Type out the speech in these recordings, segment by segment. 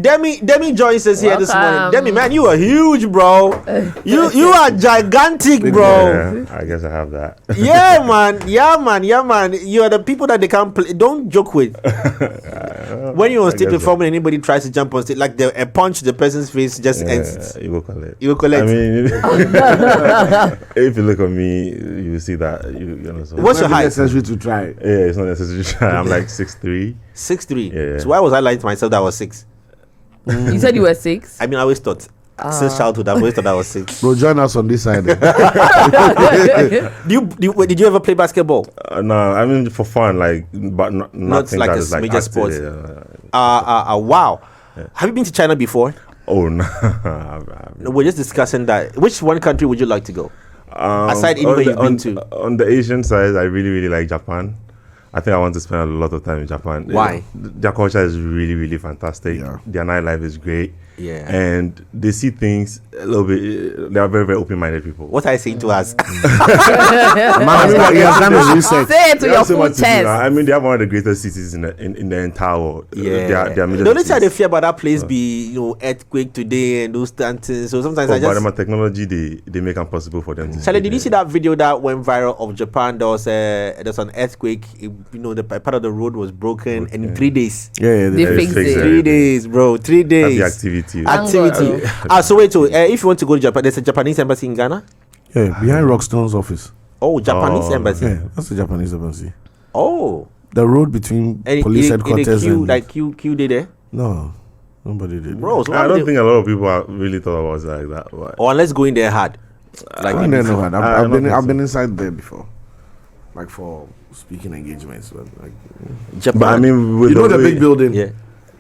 Demi joins us here this morning. Welcome. Demi, man, you are huge, bro. You are gigantic, bro. Yeah, I guess I have that. Yeah, man. You are the people that they can't play. Don't joke with. When you're on stage performing, anybody tries to jump on stage, like a punch the person's face just ends. You will collect. You will collect. I mean, if you look at me, you will see that. You know. So. What's your height? It's necessary to try. Yeah, it's not necessary to try. I'm like 6'3". 6'3". Yeah. So why was I lying to myself that I was 6? You said you were 6? I mean, I always thought. Since childhood, I always thought I was 6. Bro, join us on this side. Did you ever play basketball? No, I mean for fun, like, but not like that a is like major active, sport. yeah. Wow. Have you been to China before? Oh no. No, we're just discussing that. Which one country would you like to go? Aside anywhere you've been to. On the Asian side, I really like Japan. I think I want to spend a lot of time in Japan. Why? Their culture is really fantastic. Yeah. Their nightlife is great. Yeah. And they see things a little bit. They are very open-minded people. What are you saying to us? Man, he has done his research. Say it to They your have so full much to do chest. now. I mean, they have one of the greatest cities in the entire world. Yeah. Their The only thing they fear about that place be earthquake today and those things. So sometimes but the technology they make it possible for them. Charlie, did you see that video that went viral of Japan? There was an earthquake. The part of the road was broken, and in 3 days. Yeah, They fixed it. 3 days, bro. 3 days. That's the activity. Activity. So wait, if you want to go to Japan, there's a Japanese embassy in Ghana. Yeah, behind Rockstone's office. Oh, Japanese embassy. Yeah, that's the Japanese embassy. Oh, The road between and police in headquarters a queue, and like queue day there. no, nobody did. Bro, so I don't think a lot of people really thought about it like that. But or unless going there hard. Like I don't know. I've been so. inside there before, like for speaking engagements. But like, Japan. I mean, with you know the way- big building. Yeah.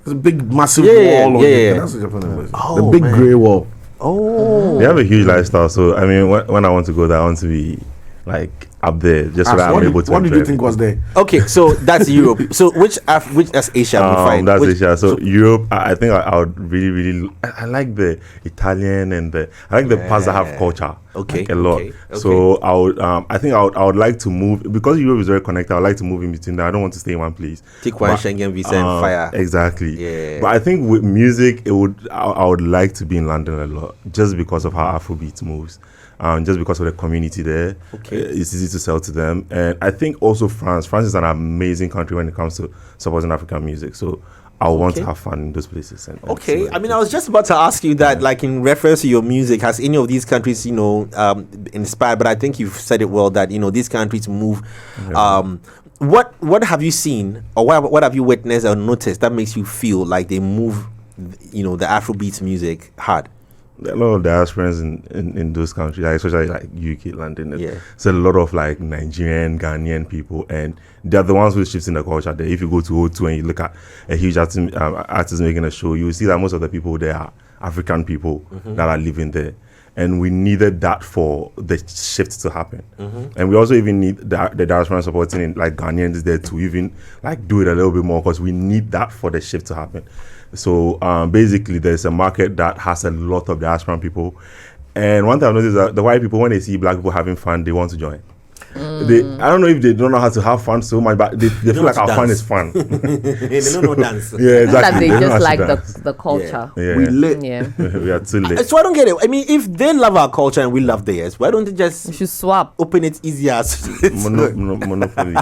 It's a big, massive Yeah, wall. yeah, on it. yeah. That's the Japan embassy. Oh, the big man. grey wall. Oh. They have a huge lifestyle. So I mean, when I want to go there, I want to be like up there, just so that I'm able to. What did you enjoy think was there? Okay, so that's Europe. So which that's Asia we find? That's Which- Asia. So Europe, I think I would really. I like the Italian and I like the parts that have culture. Okay, like a lot. okay. So I would. I think I would like to move because Europe is very connected. I would like to move in between there. I don't want to stay in one place. Take one Schengen visa and fire. Exactly. Yeah. But I think with music, I would like to be in London a lot, just because of how Afrobeat moves. Just because of the community there. Okay. It's easy to sell to them. And I think also France. France is an amazing country when it comes to supporting African music. So I want to have fun in those places. Okay, I mean, I was just about to ask you that, like in reference to your music, has any of these countries, inspired? But I think you've said it well that these countries move. Yeah. What have you seen, or what have you witnessed or noticed that makes you feel like they move, the Afrobeat music hard? A lot of diasporans in those countries, like, especially like UK, London. Yeah. It's a lot of like Nigerian, Ghanaian people, and they're the ones who shift in the culture there. If you go to O2 and you look at a huge artist making a show, you will see that most of the people there are African people that are living there. And we needed that for the shift to happen. And we also even need the diaspora supporting in, like Ghanaians there to even like do it a little bit more, because we need that for the shift to happen. So basically, there's a market that has a lot of diaspora people. And one thing I've noticed is that the white people, when they see black people having fun, they want to join. I don't know if they don't know how to have fun so much, but they feel like our fun is fun. They don't know dance. Yeah, exactly. That they don't know just how like to dance. the culture. Yeah. We lit. Yeah. We are too late. So I don't get it. I mean, if they love our culture and we love theirs, why don't they You just should swap. open it easier? Monopoly.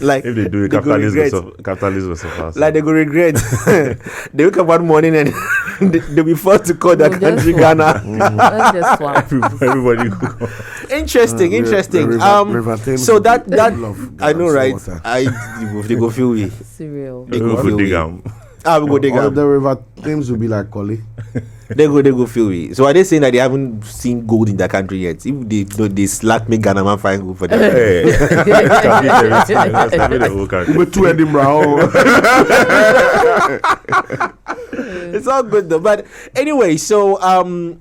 Like If they do it, they go regret. capitalism will suffer. Like they go regret. They wake up one morning and they'll be forced to call their We'll country just Ghana. Let's just swap. Everybody go. Interesting. So that I know, right? They go feel we. Cereal. They go feel we. Dig We go dig All am. the river Thames will be like Collie. They go feel we. So are they saying that they haven't seen gold in their country yet? If they slack me Ghana man find gold for them. Hey, let's complete the whole country. We're to Edinburgh. It's all good though. But anyway, so I'm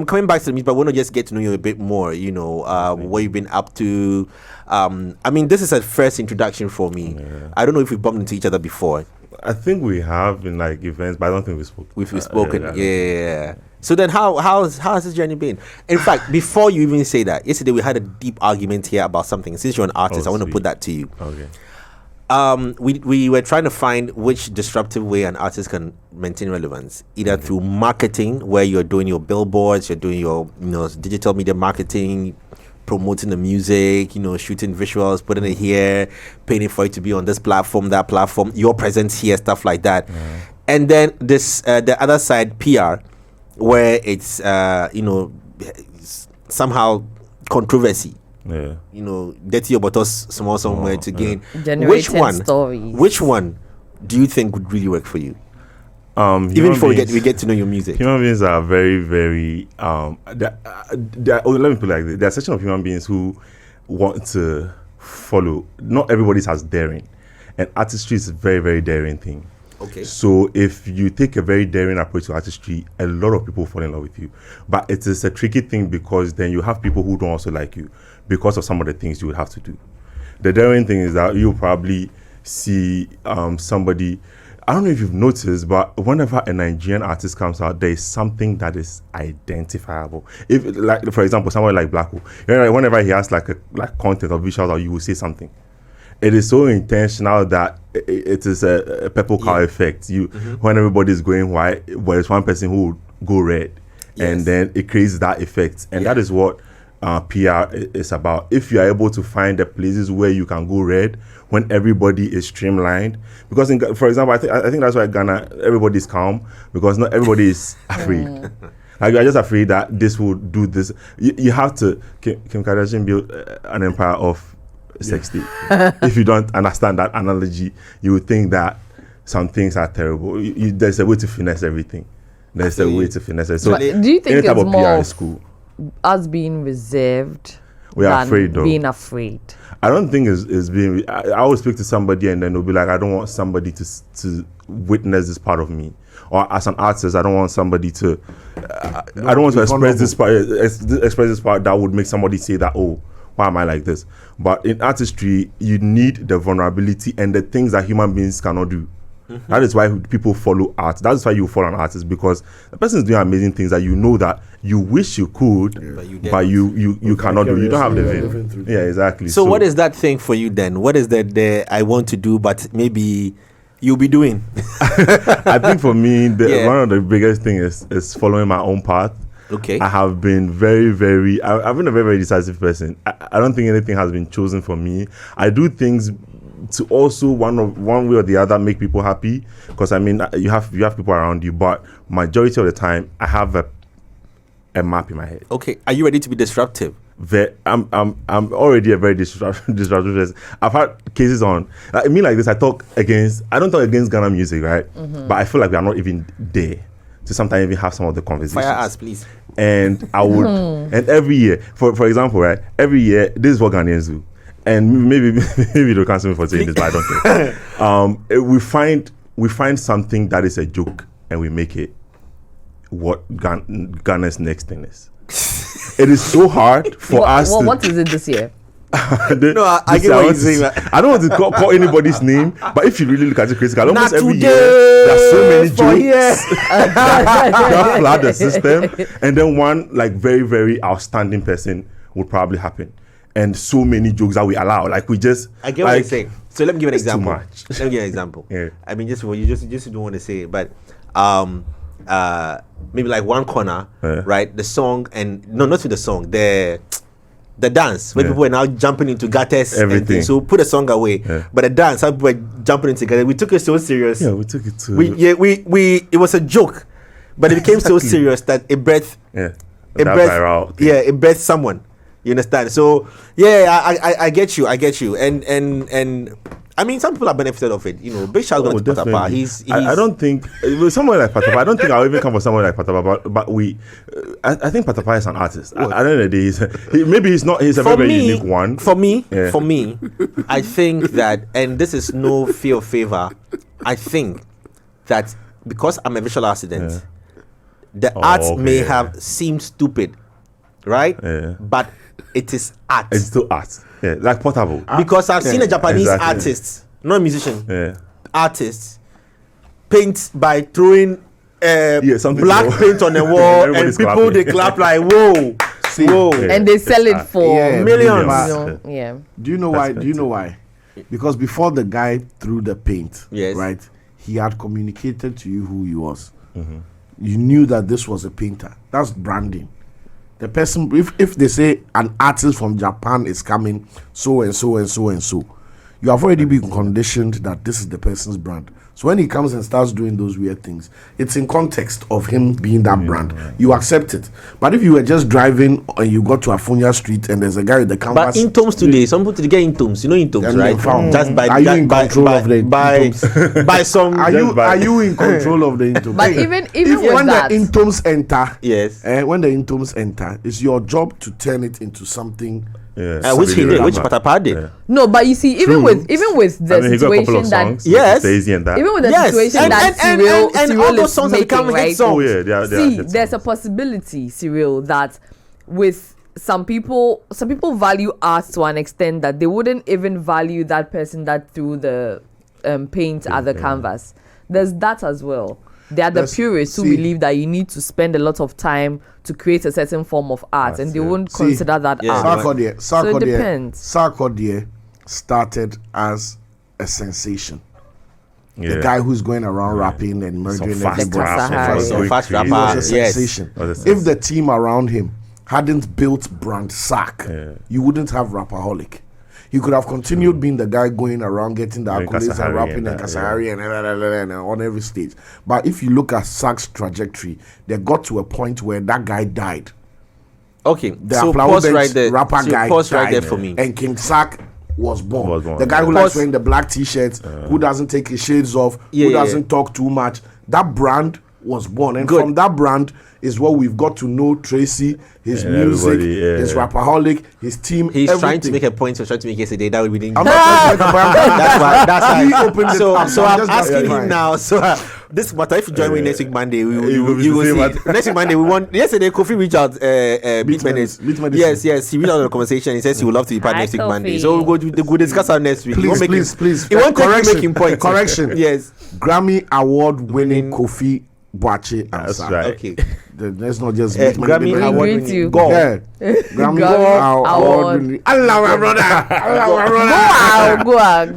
coming back to the music, but I want to just get to know you a bit more. What you've been up to. I mean, this is a first introduction for me. Yeah. I don't know if we've bumped into each other before. I think we have in like events, but I don't think we spoke. We've spoken. Yeah. Yeah. So then how has this journey been? In fact, before you even say that, yesterday we had a deep argument here about something. Since you're an artist, I want to sweet. put that to you. Okay. we were trying to find which disruptive way an artist can maintain relevance, either through marketing, where you're doing your billboards, you're doing your digital media marketing, promoting the music, shooting visuals, putting it here, paying for it to be on this platform, that platform, your presence here, stuff like that. And then this the other side, PR, where it's somehow controversy. Yeah. Dirty your bottles small somewhere to gain. Generating stories. Which one do you think would really work for you? Even Human before we beings- get to know your music. Human beings are very, very. Let me put it like this: there are a section of human beings who want to follow. Not everybody's as daring, and artistry is a very, very daring thing. Okay. So if you take a very daring approach to artistry, a lot of people fall in love with you. But it is a tricky thing because then you have people who don't also like you because of some of the things you would have to do. The daring thing is that you probably see somebody. I don't know if you've noticed, but whenever a Nigerian artist comes out, there is something that is identifiable. If, like, for example, someone like Blacko, whenever he has like content or visuals, or you will say something. It is so intentional that it is a purple cow effect. When everybody is going white, there's one person who will go red, and then it creates that effect, and that is what PR is about. If you are able to find the places where you can go red when everybody is streamlined, because for example, I think that's why Ghana, everybody is calm because not everybody is afraid. Like, you are just afraid that this will do this. You have to. Kim Kardashian built an empire of sexy. If you don't understand that analogy, you would think that some things are terrible. There's a way to finesse everything. There's a way to finesse it. So But do you think any type it's of more PR of is cool. us being reserved We are than afraid, though. being afraid? I don't think it's being. I always speak to somebody and then they'll be like, I don't want somebody to witness this part of me. Or as an artist, I don't want somebody to. I don't want to express this part that would make somebody say that, oh, why am I like this? But in artistry, you need the vulnerability and the things that human beings cannot do. That is why people follow art. That's why you follow an artist, because the person is doing amazing things that you know that you wish you could, but you cannot do. You don't have the vision. Yeah, exactly. So what is that thing for you then? What is the I want to do, but maybe you'll be doing? I think for me, one of the biggest things is following my own path. Okay. I have been I've been a very, very decisive person. I don't think anything has been chosen for me. I do things to also one way or the other make people happy, because I mean you have people around you, but majority of the time I have a map in my head. Okay. Are you ready to be disruptive? I'm already a very disruptive person. I've had cases on like me like this. I don't talk against Ghana music, right? But I feel like we are not even there to sometimes even have some of the conversations. Fire us, please. And I would and every year, for example, right? Every year, this is what Ghanaians do. And maybe they'll cancel me for saying this, but I don't care. We find something that is a joke and we make it what Ghana's next thing is. It is so hard for us. What is it this year? I get what you're saying. I don't want to call anybody's name, but if you really look at it critically, almost every year there are so many jokes that flood the system, and then one like very, very outstanding person would probably happen. And so many jokes that we allow, like we just. I get what you're saying. So let me give an example. Too much. Let me give an example. Yeah. I mean, just don't want to say it, but maybe like one corner, right? The song and not with the song, the dance where people are now jumping into gutters, everything. So put the song away, but the dance, how people were jumping into gutters. We took it so serious. Yeah, we took it too. We it was a joke, but it became so serious that it birthed. It birthed someone. You understand? So I get you, and I mean some people have benefited of it. Big shout out to Patapaa. I don't think someone like Patapaa. I don't think I'll even come for someone like Patapaa. But I think Patapaa is an artist. At the end of the day, maybe he's not. He's a very unique one. For me, I think that, and this is no fear of favor. I think that because I'm a visual artist, the art may have seemed stupid, right? But it is art. It's still art. Yeah, like portable. Because I've seen a Japanese artist, not a musician, artist, paint by throwing black paint on the wall, and people they clap like whoa, whoa, and they sell it for millions. Yeah. Do you know why? Because before the guy threw the paint, Yes. right, he had communicated to you who he was. You knew that this was a painter. That's branding. The person, if they say an artist from Japan is coming, so and so and so and so, you have already been conditioned that this is the person's brand. So when he comes and starts doing those weird things, it's in context of him being that brand. You accept it. But if you were just driving and you got to Afunya Street and there's a guy with the canvas, But intoms today, some people get intoms. You know intoms, And right? they found. Just by Are you in by, control by, of the by, intoms? by some. are you in control of the intoms? But even if with when that, the intoms enter, Yes. when the intoms enter, it's your job to turn it into something. Which he did, which Patapaa did. no, but you see, even with the I mean, he got a couple situation of that songs. Yes. Daisy and that. even with the Yes, situation and- that and Cyril all those is songs have become making, hit right? songs. Oh yeah, they are See, hit there's a songs. possibility, Cyril, that with some people value art to an extent that they wouldn't even value that person that threw the paint at the canvas. There's that as well. There are the That's- purists who see- believe that you need to spend a lot of time to create a certain form of art, and they won't See, consider that yeah. art. Sarkodie depends. started as a sensation. Yeah. The guy who's going around rapping and murdering fast everybody. rap, Sahara. some Fast crazy rapper. He was shit. a Yes. sensation. Was a If the team around him hadn't built brand Sack, you wouldn't have Rapaholic. He could have continued being the guy going around getting the Doing accolades and Kasahari rapping and and that, Kasahari and on every stage. But if you look at Sack's trajectory, they got to a point where that guy died. Okay, The so Applaudent pause right there. rapper So guy pause right died, there for me. and King Sack was born. Was born, The guy yeah. who likes Pause. wearing the black t-shirts, who doesn't take his shades off, Yeah, who yeah, doesn't talk too much. That brand was born, and Good. from that brand is what we've got to know Tracy, his And music, everybody, yeah. his Rapaholic, his team. He's trying to everything. make a point. He's trying to make yesterday that we didn't. I'm not trying to make a brand. That's why. That's He why. opened it So, up. so I'm I'm just asking him justifying. now. So this matter, if you join me next week Monday, it will you be will the see. same Next week Monday, we want. Yesterday, Kofi reached out. Beat Menace. Menace. Beat Menace. Yes. He reached out on the conversation. He says he would love to be part Hi, next week Kofi. Monday. So we'll discuss our next week. It won't Please, make please, him- please. It won't take you Correction. making points. Correction. Yes. Grammy award-winning Kofi Boache. That's Ansah. right. Okay. Let's not just Grammy We award agree to you. winning. Yeah. Grammy Grammy award. Allah, my brother. Allah, my brother. Go out.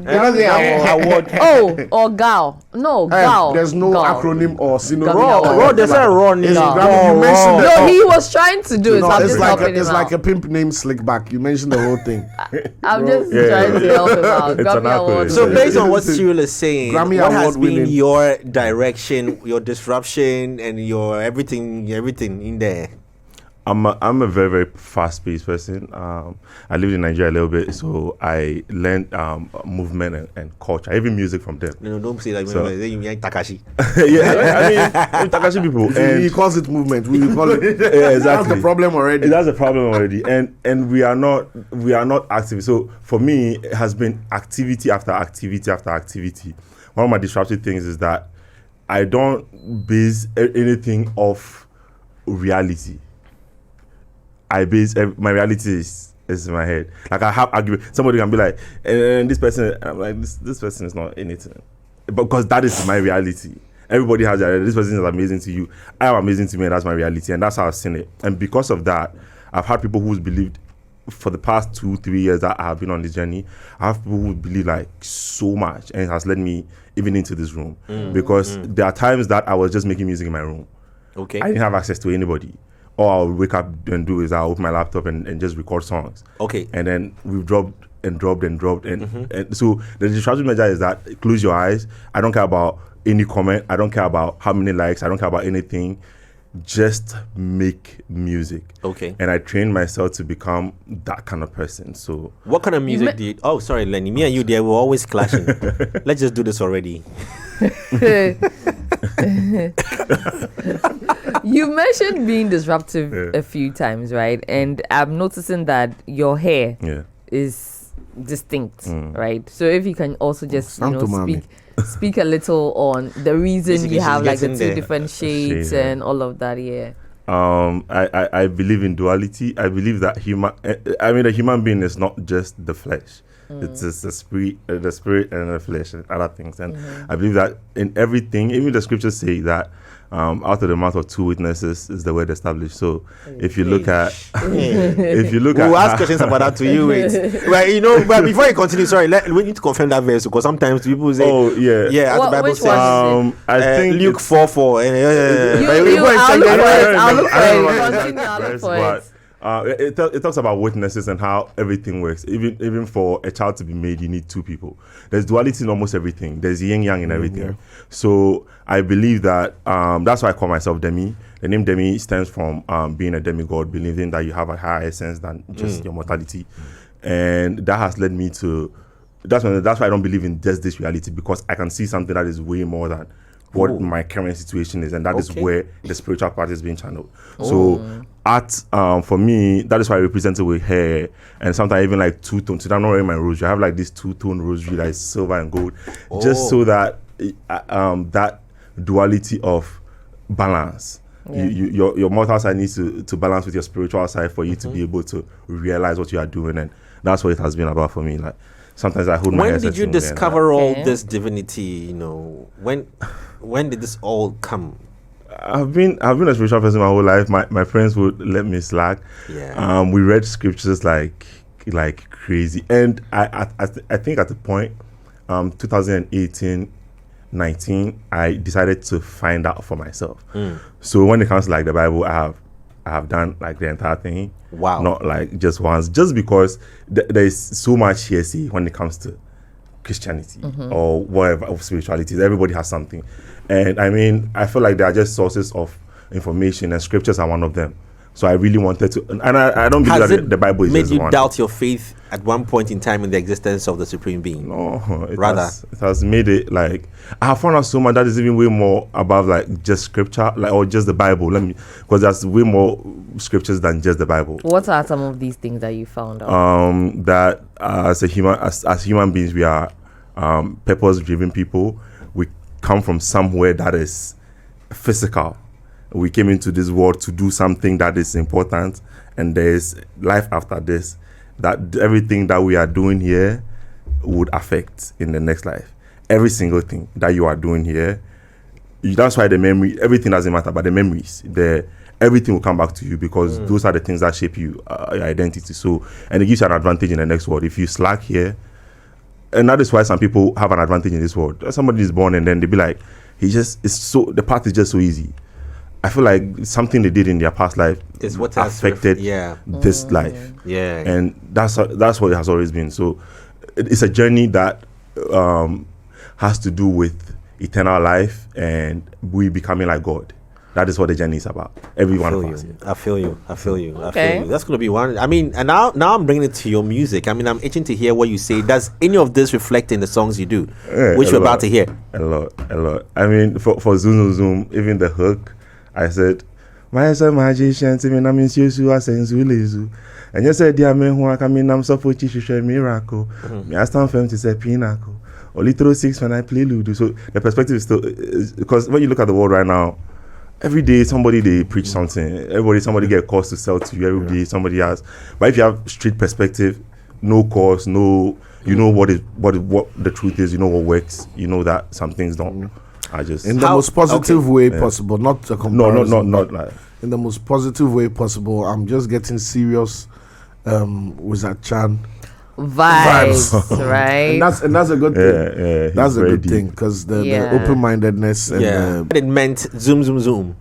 Award. Oh, or Gal. No, Gal. There's no Gal. acronym or synonym. Raw, or raw, they whatever. say raw It's name. Grammy. You mentioned No, the- he was trying to do it. No, So I'm it's just like helping him it's out. like a pimp named Slickback. You mentioned the whole thing. I'm just Yeah, trying yeah. to help him out. It's Grammy an accolade. Award. So Yeah. based on what Cyril is saying, Grammy what has award been winning. your direction, your disruption, and your everything in there? I'm a very, very fast-paced person. I lived in Nigeria a little bit, so I learned movement and culture, even music from them. No, don't say that. So- Then you mean Takashi. Yeah, I mean Takashi people. He And calls it movement. We will call it. yeah, That's exactly. the problem already. That's a problem already, and we are not active. So for me, it has been activity after activity after activity. One of my disruptive things is that I don't base anything off reality. I base my reality is in my head. Like I have argument. Somebody can be like, and this person, and I'm like, this person is not anything, because that is my reality. Everybody has that. This person is amazing to you. I am amazing to me, and that's my reality, and that's how I've seen it. And because of that, I've had people who's believed for the past 2-3 years that I have been on this journey. I have people who believe like so much, and it has led me even into this room because there are times that I was just making music in my room. Okay. I didn't have access to anybody. All I'll wake up and do is I'll open my laptop and just record songs. Okay. And then we've dropped. And so the disruptive measure is that close your eyes. I don't care about any comment. I don't care about how many likes. I don't care about anything. Just make music. Okay. And I trained myself to become that kind of person. So What kind of music did? Oh, sorry, Lenny. Me and you, there were always clashing. Let's just do this already. You mentioned being disruptive a few times, right? And I'm noticing that your hair yeah. is distinct, right? So if you can also just Santo Mami. speak a little on the reason Basically, you she's have like the getting two there. different shades Shade, yeah. and all of that, yeah. I believe in duality. I believe that a human being is not just the flesh. It's just the spirit and the flesh and other things. And I believe that in everything, even the scriptures say that out of the mouth of two witnesses is the word established. So if you look at, if you look we'll at, ask questions about that to you. Wait. Well, you know, but before you continue, sorry, we need to confirm that verse because sometimes people say, oh yeah, yeah, as the Bible Which one says, I think Luke it's- 4:4. I'll look for it. Continue, I'll look for it. It talks about witnesses and how everything works. Even for a child to be made, you need two people. There's duality in almost everything. There's yin yang in everything. Yeah. So I believe that that's why I call myself Demi. The name Demi stems from being a demigod, believing that you have a higher essence than just your mortality, and that has led me to. That's why I don't believe in just this reality, because I can see something that is way more than what my current situation is, and that is where the spiritual part is being channeled. So art, for me, that is why I represent it with hair, and sometimes even like two-tone. So I'm not wearing my rosary. I have like this two-tone rosary that is silver and gold, just so that that duality of balance. Yeah. Your mortal side needs to balance with your spiritual side for you to be able to realize what you are doing, and that's what it has been about for me. Like sometimes I hold my When did you discover all Okay. this divinity? You know, when did this all come? I've been a spiritual person my whole life. My friends would let me slack. Yeah. We read scriptures like crazy, and I think at the point, 2018, 19, I decided to find out for myself. So when it comes to like the Bible, I have done like the entire thing. Wow. Not like just once, just because there is so much hearsay when it comes to Christianity or whatever of spirituality. Everybody has something, and I mean, I feel like they are just sources of information, and scriptures are one of them. So I really wanted to, and I don't believe Has that it the Bible is made just you one. doubt your faith at one point in time in the existence of the Supreme Being? No, it Rather. has made it like I have found out so much that is even way more above like just scripture, like or just the Bible. Because there's way more scriptures than just the Bible. What are some of these things that you found out? That as human beings, we are purpose-driven people. We come from somewhere that is physical. We came into this world to do something that is important, and there's life after this. That everything that we are doing here would affect in the next life. Every single thing that you are doing here. That's why the memory, everything doesn't matter, but the memories, everything will come back to you, because those are the things that shape you, your identity. So, and it gives you an advantage in the next world. If you slack here, and that is why some people have an advantage in this world. Somebody is born and then they be like, the path is just so easy. I feel like something they did in their past life Is what has affected yeah. this life. Yeah. And that's what it has always been. So it's a journey that has to do with eternal life and we becoming like God. That is what the journey is about. Every one of us. I feel you. Okay. That's going to be one. I mean, and now I'm bringing it to your music. I mean, I'm itching to hear what you say. Does any of this reflect in the songs you do, which we're about to hear? A lot. I mean, for Zoom Zoom, even the hook, I said, "My son magician, to me, I'm in Susu, I send Zulezu." And you said, "Dear man, who I come in, I'm so for a miracle. Me, I stand firm to say pinnacle. Only throw 6 when I play Ludo." So the perspective is still, because when you look at the world right now, every day somebody they preach something. Somebody get a course to sell to you. Every day somebody has. But if you have street perspective, no course, no, you know what the truth is. You know what works. You know that some things don't. I just In the most positive way possible, not a comparison. not like. In the most positive way possible. I'm just getting serious with that Chan. Vibes, right? And that's a good thing. Yeah, That's a very good deep. thing, because the Yeah. open-mindedness and Yeah. It meant zoom.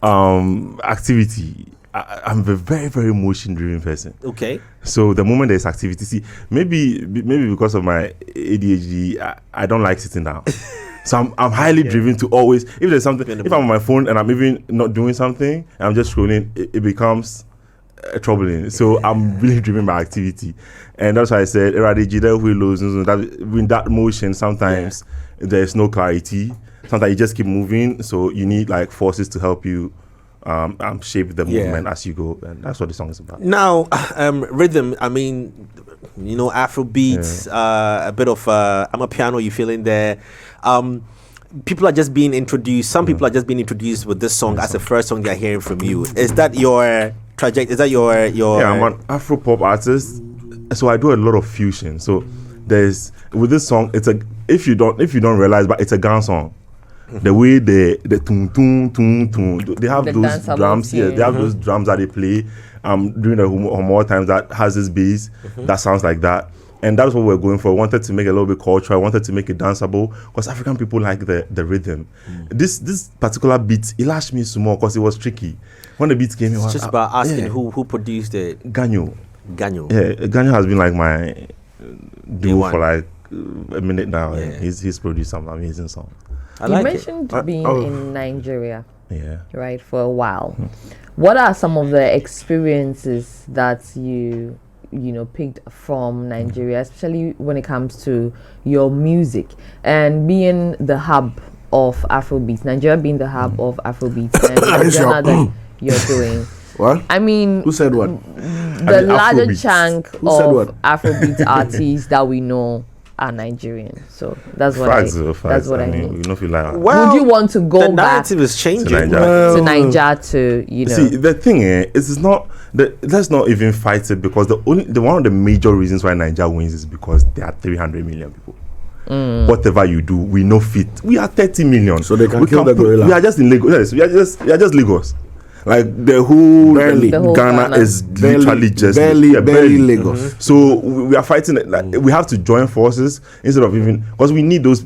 Activity. I'm a very, very emotion-driven person. Okay. So the moment there's activity, see, maybe because of my ADHD, I don't like sitting down. So I'm highly driven to always, if there's something, if I'm on my phone and I'm even not doing something, and I'm just scrolling, it becomes troubling. So I'm really driven by activity, and that's why I said, that in that motion, sometimes there's no clarity. Sometimes you just keep moving, so you need like forces to help you shape the movement as you go, and that's what the song is about. Now, rhythm. I mean, you know, Afro beats, a bit of I'm a piano. You feel in there. People are just being introduced. Some people are just being introduced with this song as the first song they're hearing from you. Is that your trajectory? Is that your? Yeah, I'm an Afro pop artist, so I do a lot of fusion. So there's with this song, if you don't realize, but it's a Ghana song. The way the tum tum tum tum, they have The those danceable drums. Yeah, they have those drums that they play during the homo times that has this bass that sounds like that. And that's what we're going for. We wanted to make it a little bit cultural. I wanted to make it danceable because African people like the rhythm. This particular beat, it lashed me some more because it was tricky. When the beat came in, It's just about asking who produced it. Ganyo. Ganyo. Yeah, Ganyo has been like my duo one. for like a minute now. Yeah. And he's produced some amazing songs. I You like mentioned being in Nigeria, Yeah. right, for a while. What are some of the experiences that you picked from Nigeria, especially when it comes to your music and being the hub of Afrobeat, Nigeria being the hub of Afrobeat, and the genre that you're doing? What? I mean, Who said what? the larger Afrobeats. chunk Who said of what? Afrobeat artists that we know are Nigerian. So that's what Facts, I. facts. That's what I mean, mean. we don't feel like that. Well, Would you want to the go back narrative is changing. To Nigeria. to Nigeria to See, the thing is not let's not even fight it because the one of the major reasons why Nigeria wins is because there are 300 million people. Whatever you do, we know fit. We are 30 million, So they can we kill the gorilla. We are just in Lagos. Yes, we are just Lagos. Like the whole Barely. The whole Ghana Ghana. is literally just barely yeah, Lagos. So we are fighting it. Like we have to join forces instead of even because we need those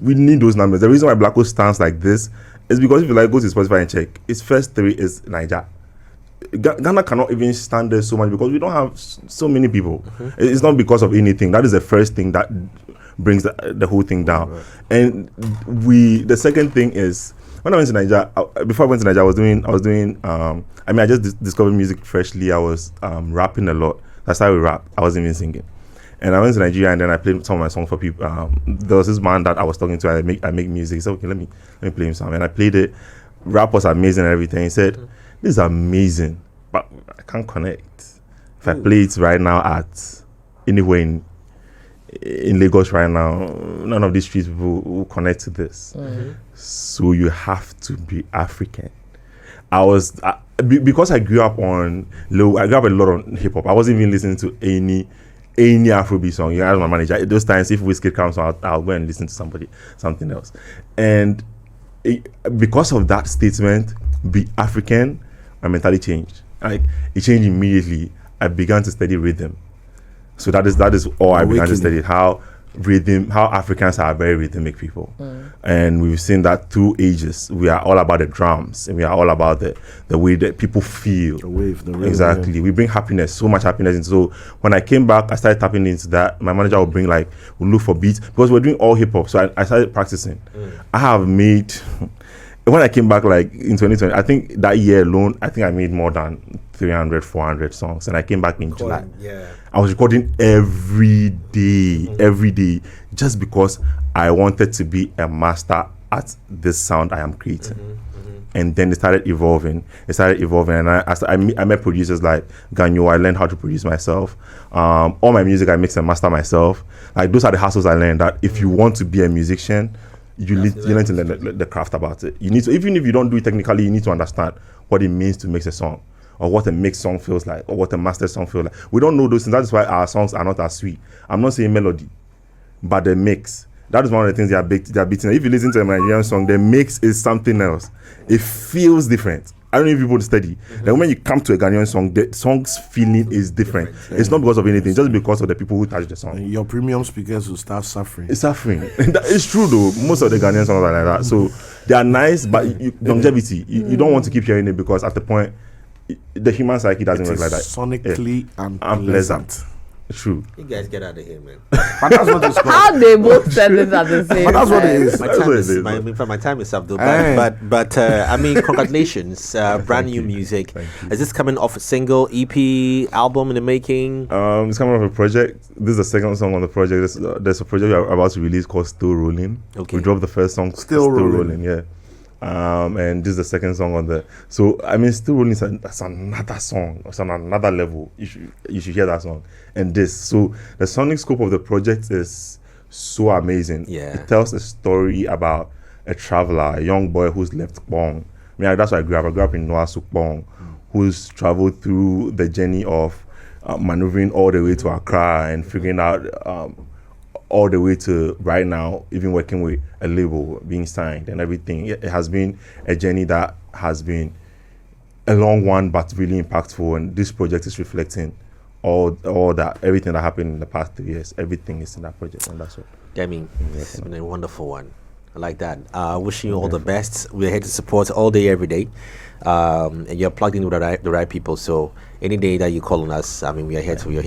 numbers. The reason why Black Hole stands like this is because if you like go to Spotify and check, its first three is Niger. Ghana cannot even stand there so much because we don't have so many people. It's not because of anything. That is the first thing that brings the whole thing down. And the second thing is when I went to Nigeria, before I went to Nigeria, I was doing I just discovered music freshly. I was rapping a lot. I started with rap. I wasn't even singing. And I went to Nigeria and then I played some of my songs for people. There was this man that I was talking to. I make music. He said, okay, let me play him some. And I played it. Rap was amazing and everything. He said, this is amazing, but I can't connect. If I play it right now at anywhere in Lagos right now, none of these street people will connect to this. So you have to be African. Because I grew up I grew up a lot on hip hop. I wasn't even listening to any Afrobeat song. You know, as my manager, at those times, if Whiskey comes out, I'll go and listen to something else. And because of that statement, be African, my mentality changed. Like it changed immediately. I began to study rhythm. So that is all I began to study, how Africans are very rhythmic people. And we've seen that through ages. We are all about the drums and we are all about the way that people feel. The wave, the rhythm. Exactly. We bring happiness, so much happiness. And so when I came back, I started tapping into that. My manager would we'll look for beats because we're doing all hip hop. So I started practicing. I have made, when I came back like in 2020, I think that year alone, I think I made more than 300, 400 songs. And I came back in July. Yeah. I was recording every day, just because I wanted to be a master at this sound I am creating. And then it started evolving. And I met producers like Ganyo. I learned how to produce myself. All my music I mix and master myself. Like those are the hustles I learned. That if you want to be a musician, you learn to learn the craft about it. You need to, even if you don't do it technically, you need to understand what it means to mix a song, or what a mixed song feels like, or what a mastered song feels like. We don't know those things. That's why our songs are not as sweet. I'm not saying melody, but the mix. That is one of the things they are beating. If you listen to a Nigerian song, the mix is something else. It feels different. I don't need people to study. Then when you come to a Ghanaian song, the song's feeling is different. It's not because of anything, just because of the people who touch the song. And your premium speakers will start suffering. It's suffering. It's true though. Most of the Ghanaian songs are like that. So they are nice, but longevity. You don't want to keep hearing it because at the point, the human psyche doesn't work like that. Sonically unpleasant. True. You guys get out of here, man. But that's what it's called. How they both said it at the same But that's what it time. is. My time is up though. Aye. But I mean, congratulations! Brand new music. Is this coming off a single, EP, album in the making? It's coming off a project. This is the second song on the project. There's a project we're about to release called Still Rolling. Okay. We dropped the first song, Still Rolling. Yeah. And this is the second song on the. So I mean, Still Rolling that's another song. It's on another level. You should hear that song. And this. So the sonic scope of the project is so amazing. Yeah. It tells a story about a traveler, a young boy who's left Bong. I mean, that's why I grew up in Noah Sukbong, who's traveled through the journey of maneuvering all the way to Accra and figuring out all the way to right now, even working with a label, being signed and everything. It has been a journey that has been a long one, but really impactful. And this project is reflecting all that, everything that happened in the past 3 years. Everything is in that project, and that's what. Demi, it's been a wonderful one. I like that. Wishing you all the best. We're here to support all day, every day. And you're plugged in with the right people. So any day that you call on us, I mean, we are here for you.